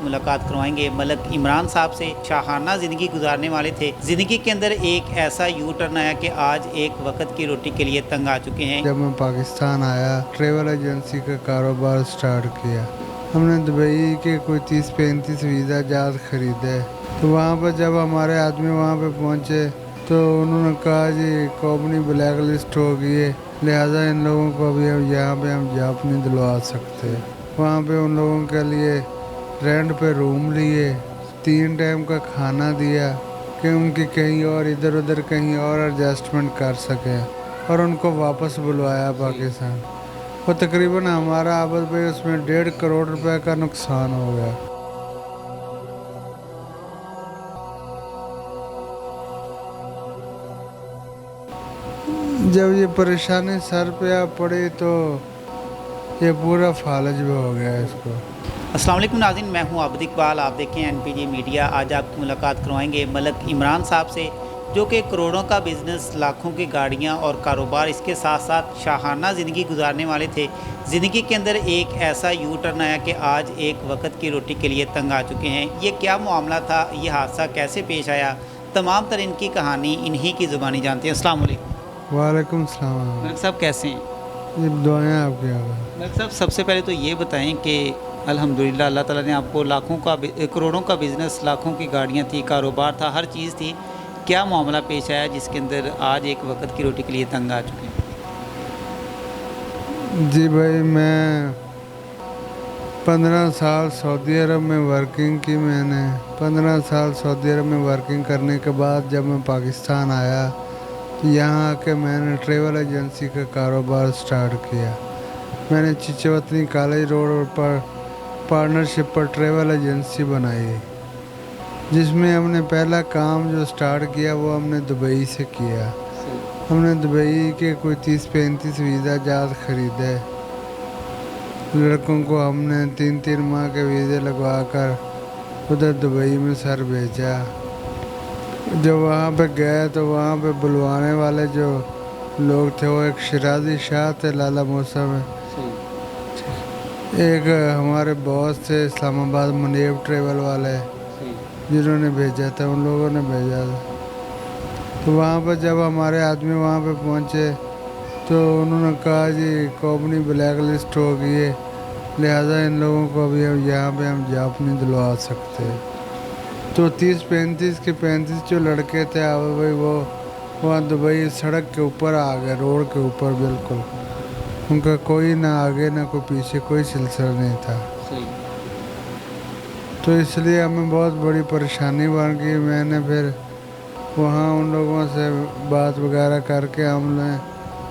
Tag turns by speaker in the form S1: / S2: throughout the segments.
S1: मुलाकात करवाएंगे मलक इमरान साहब से। शाहाना ज़िंदगी गुजारने वाले थे। ज़िंदगी के अंदर एक ऐसा यू टर्न आया कि आज एक वक्त की रोटी के लिए तंग आ चुके हैं।
S2: जब मैं पाकिस्तान आया, ट्रेवल एजेंसी का कारोबार स्टार्ट किया। हमने दुबई के कोई 30-35 वीज़ा जहाज ख़रीदे। तो वहाँ पर जब हमारे आदमी वहाँ पे पहुँचे तो उन्होंने कहा जी कंपनी ब्लैक लिस्ट हो गई है, लिहाजा इन लोगों को अभी हम यहाँ पे हम जॉब नहीं दिलवा सकते। वहाँ पे उन लोगों के लिए रेंट पे रूम लिए, 3 टाइम का खाना दिया कि उनकी कहीं और इधर उधर कहीं और एडजस्टमेंट कर सकें, और उनको वापस बुलवाया पाकिस्तान। और तकरीबन हमारा आबद भाई उसमें 1.5 करोड़ रुपए का नुकसान हो गया। जब ये परेशानी सर पे आ पड़ी तो ये पूरा फालज भी हो गया इसको।
S1: अस्सलाम वालेकुम नाज़रीन, मैं हूं आबिद इकबाल। आप देखें NPG मीडिया। आज आपकी मुलाकात करवाएंगे मलक इमरान साहब से, जो कि करोड़ों का बिज़नेस, लाखों की गाड़ियां और कारोबार, इसके साथ साथ शाहाना ज़िंदगी गुजारने वाले थे। ज़िंदगी के अंदर एक ऐसा यू टर्न आया कि आज एक वक्त की रोटी के लिए तंग आ चुके हैं। ये क्या मामला था, ये हादसा कैसे पेश आया, तमाम तर इनकी कहानी इन्हीं की ज़ुबानी जानते हैं। अस्सलाम वालेकुम।
S2: वालेकुम सलाम।
S1: मलक साहब कैसे हैं?
S2: ये दुआएं आपकी आगे।
S1: मलक साहब सबसे पहले तो ये बताएं कि अल्हम्दुलिल्लाह अल्लाह ताला ने आपको लाखों का करोड़ों का बिज़नेस, लाखों की गाड़ियाँ थी, कारोबार था, हर चीज़ थी। क्या मामला पेश आया जिसके अंदर आज एक वक्त की रोटी के लिए तंग आ चुके हैं?
S2: जी भाई, मैं 15 साल सऊदी अरब में वर्किंग की। मैंने 15 साल सऊदी अरब में वर्किंग करने के बाद जब मैं पाकिस्तान आया तो यहाँ आके मैंने ट्रेवल एजेंसी का कारोबार स्टार्ट किया। मैंने चिचवतनी कॉलेज रोड पर पार्टनरशिप पर ट्रेवल एजेंसी बनाई, जिसमें हमने पहला काम जो स्टार्ट किया वो हमने दुबई से किया। हमने दुबई के कोई 30-35 वीज़ा जहाज ख़रीदे। लड़कों को हमने 3-3 माह के वीज़े लगवा कर उधर दुबई में सर भेजा। जब वहाँ पे गए तो वहाँ पे बुलवाने वाले जो लोग थे वो एक शिराजी शाह थे लाला मूसा में, एक हमारे बॉस थे इस्लामाबाद मुनीब ट्रेवल वाले, जिन्होंने भेजा था, उन लोगों ने भेजा था। तो वहाँ पर जब हमारे आदमी वहाँ पे पहुँचे तो उन्होंने कहा जी कंपनी ब्लैक लिस्ट हो गई है, लिहाजा इन लोगों को अभी हम यहाँ पे हम जॉब नहीं दिलवा सकते। तो 30-35 के 35 जो लड़के थे आवे भाई, वो वहाँ दुबई सड़क के ऊपर आ गए, रोड के ऊपर बिल्कुल। उनका कोई ना आगे ना कोई पीछे, कोई सिलसिला नहीं था। तो इसलिए हमें बहुत बड़ी परेशानी बन गई। मैंने फिर वहाँ उन लोगों से बात वगैरह करके हमने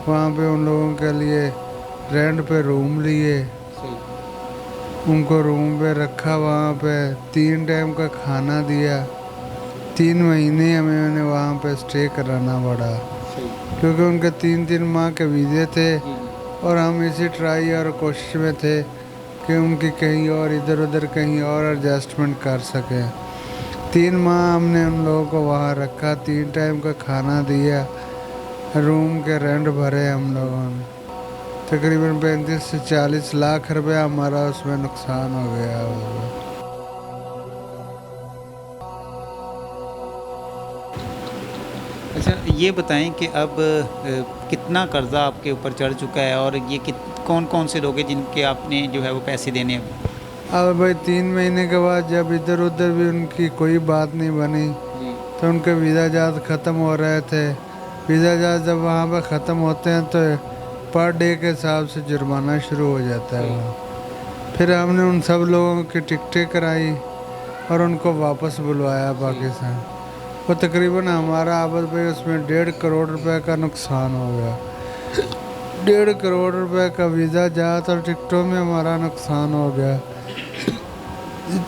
S2: वहाँ पे उन लोगों के लिए रेंट पे रूम लिए, उनको रूम पे रखा, वहाँ पे 3 टाइम का खाना दिया। 3 महीने हमें वहाँ पे स्टे कराना पड़ा, क्योंकि उनके 3-3 माह के वीज़े थे और हम इसी ट्राई और कोशिश में थे कि उनकी कहीं और इधर उधर कहीं और एडजस्टमेंट कर सकें। 3 माह हमने उन लोगों को वहाँ रखा, 3 टाइम का खाना दिया, रूम के रेंट भरे हम लोगों ने। तकरीबन 35 से 40 लाख रुपया हमारा उसमें नुकसान हो गया।
S1: अच्छा, ये बताएं कि अब कितना कर्ज़ा आपके ऊपर चढ़ चुका है और ये कौन कौन से लोग हैं जिनके आपने जो है वो पैसे देने हैं?
S2: अब भाई 3 महीने के बाद जब इधर उधर भी उनकी कोई बात नहीं बनी तो उनके वीज़ा जहाज ख़त्म हो रहे थे। वीज़ा जहाज जब वहाँ पर ख़त्म होते हैं तो पर डे के हिसाब से जुर्माना शुरू हो जाता है वहाँ। फिर हमने उन सब लोगों की टिकटें कराई और उनको वापस बुलवाया पाकिस्तान। वो तकरीबन हमारा आबद भाई उसमें 1.5 करोड़ रुपए का नुकसान हो गया। 1.5 करोड़ रुपए का वीज़ा जहाज और टिकटों में हमारा नुकसान हो गया।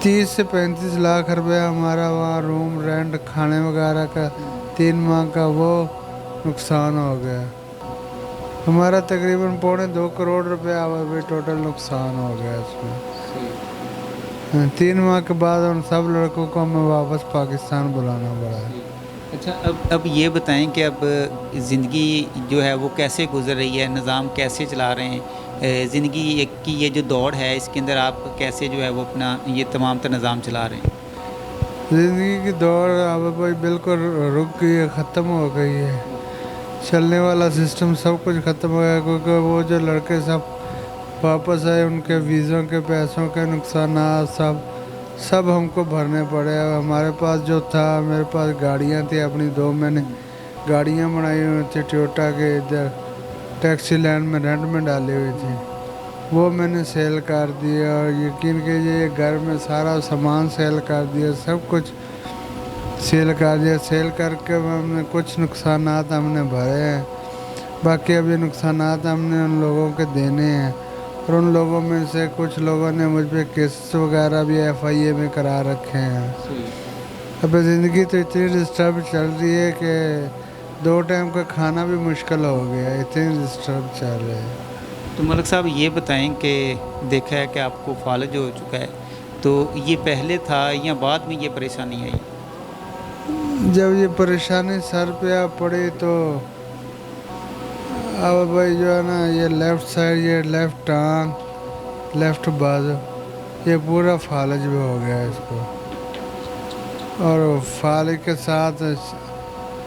S2: 30 से 35 लाख रुपया हमारा वहाँ रूम रेंट, खाने वगैरह का 3 माह का वो नुकसान हो गया। हमारा तकरीबन 2.25 करोड़ रुपया भी टोटल नुकसान हो गया इसमें। 3 माह के बाद उन सब लड़कों को हमें वापस पाकिस्तान बुलाना पड़ा है।
S1: अच्छा, अब ये बताएं कि अब ज़िंदगी जो है वो कैसे गुजर रही है, निज़ाम कैसे चला रहे हैं? ज़िंदगी की ये जो दौड़ है इसके अंदर आप कैसे जो है वो अपना ये तमाम तर निज़ाम चला रहे हैं?
S2: ज़िंदगी की दौड़ अब भाई बिल्कुल रुक गई है, ख़त्म हो गई है। चलने वाला सिस्टम सब कुछ ख़त्म हो गया, क्योंकि वो जो लड़के सब वापस आए उनके वीज़ों के पैसों के नुकसानात सब हमको भरने पड़े। अब हमारे पास जो था, मेरे पास गाड़ियाँ थी अपनी, 2 मैंने गाड़ियाँ बनाई हुई थी टोयोटा के, इधर टैक्सी लैंड में रेंट में डाली हुई थी, वो मैंने सेल कर दिया। और यकीन कीजिए घर में सारा सामान सेल कर दिया, सब कुछ सेल कर दिया। सेल करके हमने कुछ नुकसानात हमने भरे हैं, बाकी अभी नुकसानात हमने उन लोगों के देने हैं। और उन लोगों में से कुछ लोगों ने मुझ पे केस वगैरह भी FIA में करा रखे हैं। अब ज़िंदगी तो इतनी डिस्टर्ब चल रही है कि 2 टाइम का खाना भी मुश्किल हो गया है, इतनी डिस्टर्ब चल रही है।
S1: तो मलिक साहब ये बताएं कि देखा है कि आपको फालज हो चुका है, तो ये पहले था या बाद में ये परेशानी आई?
S2: जब ये परेशानी सर पे आ पड़ी तो अब भाई जो है ना, ये लेफ़्ट साइड, ये लेफ़्ट टांग, लेफ़्ट बाजू, ये पूरा फालज भी हो गया है इसको। और फालज के साथ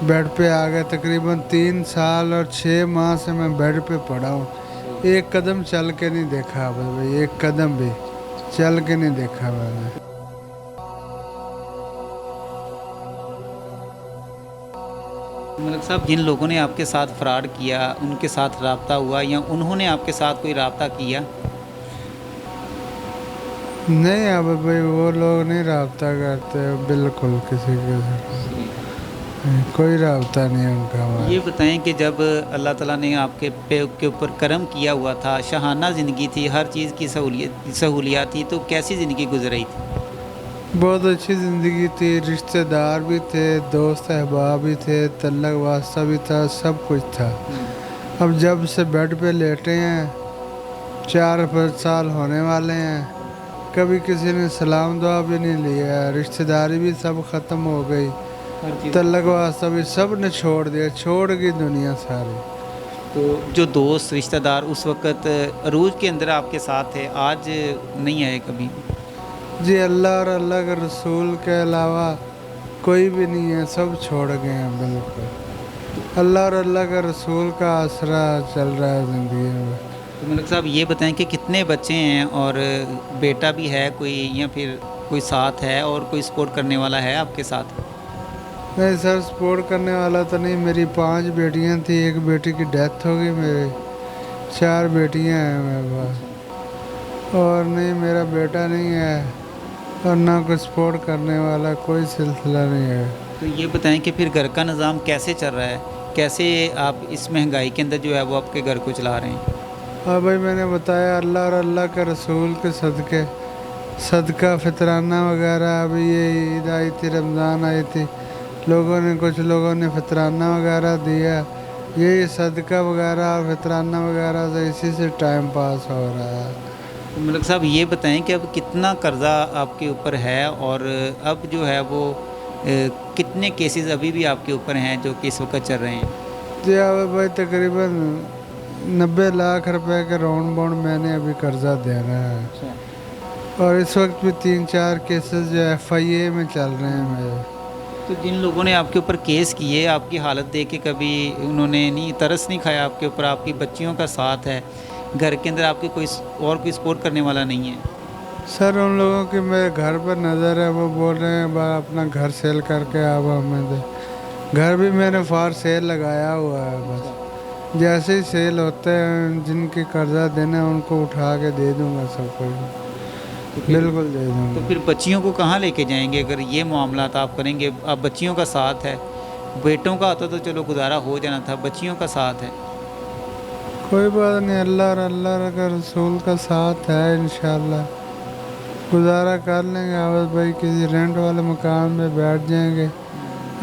S2: बेड पे आ गए। तकरीबन 3 साल और 6 माह से मैं बेड पे पड़ा हूँ। एक कदम चल के नहीं देखा भाई, एक कदम भी चल के नहीं देखा मैंने।
S1: मलिक साहब, जिन लोगों ने आपके साथ फ्रॉड किया उनके साथ राब्ता हुआ या उन्होंने आपके साथ कोई राब्ता किया?
S2: नहीं, अब भाई वो लोग नहीं राब्ता करते बिल्कुल किसी के साथ, कोई राब्ता नहीं है उनका हमारा।
S1: ये बताएं कि जब अल्लाह ताला ने आपके के ऊपर करम किया हुआ था, शहाना ज़िंदगी थी, हर चीज़ की सहूलियत थी, तो कैसी ज़िंदगी गुजर रही थी?
S2: बहुत अच्छी ज़िंदगी थी, रिश्तेदार भी थे, दोस्त अहबाब भी थे, तल्लक वास्ता भी था, सब कुछ था। अब जब से बेड पे लेटे हैं, 4-5 साल होने वाले हैं, कभी किसी ने सलाम दुआ भी नहीं लिया, रिश्तेदारी भी सब ख़त्म हो गई, तल्लक वास्ता भी सब ने छोड़ दिया, छोड़ गई दुनिया सारी।
S1: तो जो दोस्त रिश्तेदार उस वक़्त अरूज के अंदर आपके साथ थे, आज नहीं आए कभी?
S2: जी, अल्लाह और अल्लाह के रसूल के अलावा कोई भी नहीं है, सब छोड़ गए हैं बिल्कुल। अल्लाह और अल्लाह के रसूल का आसरा चल रहा है ज़िंदगी में।
S1: तो मलिक साहब ये बताएं कि कितने बच्चे हैं और बेटा भी है कोई या फिर कोई साथ है और कोई सपोर्ट करने वाला है आपके साथ?
S2: नहीं सर, सपोर्ट करने वाला तो नहीं। मेरी 5 बेटियां थी, एक बेटी की डेथ हो गई, मेरे 4 बेटियां हैं मेरे पास। और नहीं, मेरा बेटा नहीं है और ना कोई सपोर्ट करने वाला, कोई सिलसिला नहीं है।
S1: तो ये बताएं कि फिर घर का निज़ाम कैसे चल रहा है, कैसे आप इस महंगाई के अंदर जो है वो आपके घर को चला रहे हैं?
S2: हाँ भाई, मैंने बताया अल्लाह और अल्लाह के रसूल के सदक़े, सदका फितराना वगैरह, अभी ये ईद आई थी, रमज़ान आई थी, कुछ लोगों ने फितराना वगैरह दिया, यही सदका वगैरह और फितराना वगैरह से इसी से टाइम पास हो रहा है।
S1: तो मलिक साहब ये बताएं कि अब कितना कर्ज़ा आपके ऊपर है और अब जो है वो कितने केसेस अभी भी आपके ऊपर हैं जो कि इस वक्त चल रहे हैं?
S2: जी अब भाई तकरीबन 90 लाख रुपए के राउंड बाउंड मैंने अभी कर्जा देना है। और इस वक्त भी 3-4 केसेस जो FIA में चल रहे हैं मेरे।
S1: तो जिन लोगों ने आपके ऊपर केस किए, आपकी हालत देख के कभी उन्होंने नहीं तरस नहीं खाया आपके ऊपर? आपकी बच्चियों का साथ है, घर के अंदर आपके कोई सपोर्ट करने वाला नहीं है?
S2: सर, उन लोगों की मेरे घर पर नज़र है, वो बोल रहे हैं बा अपना घर सेल करके अब हमें दे। घर भी मैंने फॉर सेल लगाया हुआ है, बस जैसे ही सेल होते हैं जिनकी कर्जा देना है उनको उठा के दे दूँगा सबको, बिल्कुल दे दूँगा।
S1: तो फिर बच्चियों को कहाँ लेके जाएंगे अगर ये मामलात आप करेंगे? अब बच्चियों का साथ है, बेटों का होता तो चलो गुजारा हो जाना था, बच्चियों का साथ है।
S2: कोई बात नहीं, अल्लाह और अल्लाह का रसूल का साथ है, इंशाल्लाह गुजारा कर लेंगे। आवाज़ भाई किसी रेंट वाले मकान में बैठ जाएंगे।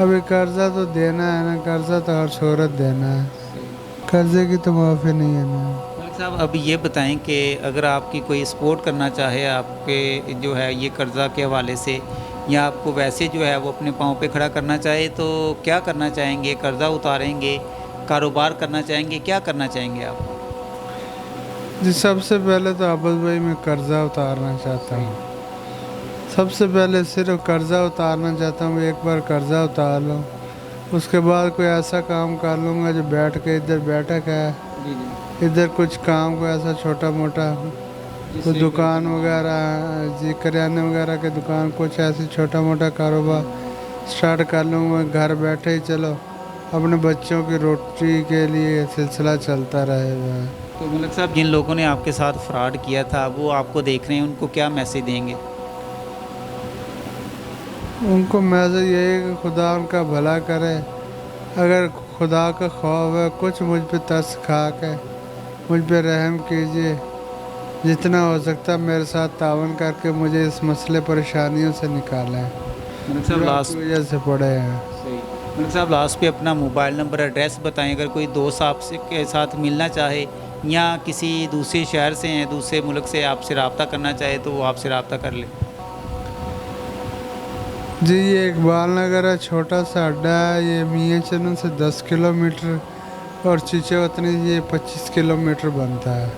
S2: अभी कर्जा तो देना है ना, कर्जा तो हर सूरत देना है, कर्जे की तो माफ़ी नहीं है ना।
S1: मलिक साहब अब ये बताएं कि अगर आपकी कोई सपोर्ट करना चाहे आपके जो है ये कर्ज़ा के हवाले से, या आपको वैसे जो है वो अपने पाँव पे खड़ा करना चाहे तो क्या करना चाहेंगे? कर्ज़ा उतारेंगे, कारोबार करना चाहेंगे, क्या करना चाहेंगे आप?
S2: जी सबसे पहले तो आबद भाई मैं कर्जा उतारना चाहता हूँ। सबसे पहले सिर्फ कर्जा उतारना चाहता हूँ, एक बार कर्जा उतार लूँ, उसके बाद कोई ऐसा काम कर लूँगा जो बैठ के, इधर बैठक है,
S3: जी जी
S2: इधर कुछ काम को ऐसा छोटा मोटा कोई दुकान वगैरह, जी करियाने वगैरह की दुकान, कुछ ऐसी छोटा मोटा कारोबार स्टार्ट कर लूँगा। घर बैठे ही चलो अपने बच्चों की रोटी के लिए सिलसिला चलता रहेगा।
S1: तो मलिक साहब, जिन लोगों ने आपके साथ फ्रॉड किया था वो आपको देख रहे हैं, उनको क्या मैसेज देंगे?
S2: उनको मैसेज यही कि खुदा उनका भला करे। अगर खुदा का खौफ है, कुछ मुझ पे तरस खा के मुझ पे रहम कीजिए। जितना हो सकता है मेरे साथ तावन करके मुझे इस मसले परेशानियों से निकालें
S1: मलिक साहब
S2: जो
S1: लास्ट
S2: आपकी वजह से पड़े हैं।
S1: सही मलिक साहब, लास्ट पे अपना मोबाइल नंबर, एड्रेस बताएं। अगर कोई दोस्त आपसे के साथ मिलना चाहे या किसी दूसरे शहर से हैं, दूसरे मुल्क से आपसे रब्ता करना चाहे तो वो आपसे रब्ता कर ले।
S2: जी ये इकबाल नगर है, छोटा सा अड्डा है। ये मियाँ चनन से 10 किलोमीटर और चीचेवतनी ये 25 किलोमीटर बनता है।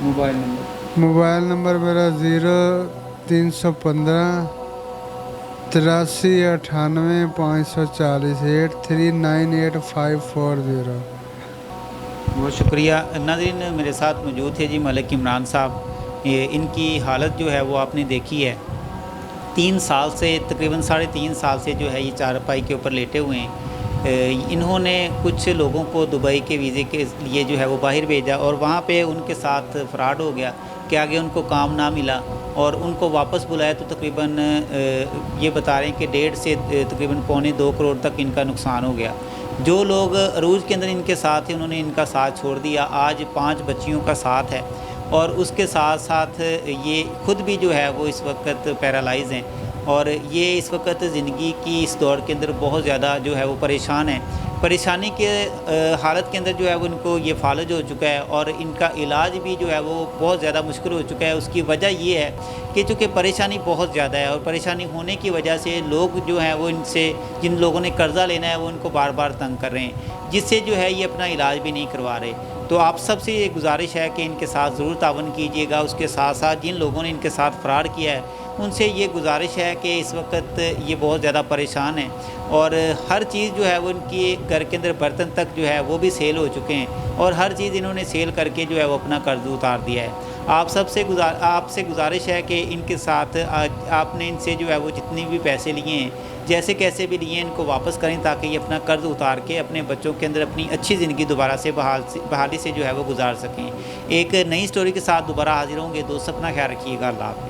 S3: Mobile number?
S2: मोबाइल नंबर मेरा 0315 83 98 540 8398
S1: बहुत शुक्रिया। नाज़रीन, मेरे साथ मौजूद थे जी मलिक इमरान साहब। ये इनकी हालत जो है वो आपने देखी है। 3 साल से, तकरीबन 3.5 साल से जो है ये चारपाई के ऊपर लेटे हुए हैं। इन्होंने कुछ लोगों को दुबई के वीज़े के लिए जो है वो बाहर भेजा और वहाँ पे उनके साथ फ्रॉड हो गया कि आगे उनको काम ना मिला और उनको वापस बुलाया तो तकरीबन ये बता रहे हैं कि 1.5 से तकरीबन 2.25 करोड़ तक इनका नुकसान हो गया। जो लोग अरूज के अंदर इनके साथ थे उन्होंने इनका साथ छोड़ दिया। आज 5 बच्चियों का साथ है और उसके साथ साथ ये खुद भी जो है वो इस वक्त पैरालाइज़ हैं और ये इस वक्त ज़िंदगी की इस दौर के अंदर बहुत ज़्यादा जो है वो परेशान है। परेशानी के हालत के अंदर जो है वो इनको ये फालज हो चुका है और इनका इलाज भी जो है वो बहुत ज़्यादा मुश्किल हो चुका है। उसकी वजह ये है कि चूँकि परेशानी बहुत ज़्यादा है और परेशानी होने की वजह से लोग जो हैं वो इनसे, जिन लोगों ने कर्ज़ा लेना है वो इनको बार बार तंग कर रहे हैं, जिससे जो है ये अपना इलाज भी नहीं करवा रहे। तो आप सबसे ये गुजारिश है कि इनके साथ ज़रूर तावन कीजिएगा। उसके साथ साथ जिन लोगों ने इनके साथ फ्रॉड किया है उनसे ये गुजारिश है कि इस वक्त ये बहुत ज़्यादा परेशान हैं और हर चीज़ जो है वो इनकी घर के अंदर बर्तन तक जो है वो भी सेल हो चुके हैं और हर चीज़ इन्होंने सेल करके जो है वो अपना कर्ज उतार दिया है। आपसे गुजारिश है कि इनके साथ आपने इनसे जो है वो जितने भी पैसे लिए हैं, जैसे कैसे भी लिए, इनको वापस करें ताकि ये अपना कर्ज उतार के अपने बच्चों के अंदर अपनी अच्छी ज़िंदगी दोबारा से बहाली से जो है वो गुजार सकें। एक नई स्टोरी के साथ दोबारा हाजिर होंगे। दोस्त अपना ख्याल रखिएगा। अल्लाह हाफ़िज़।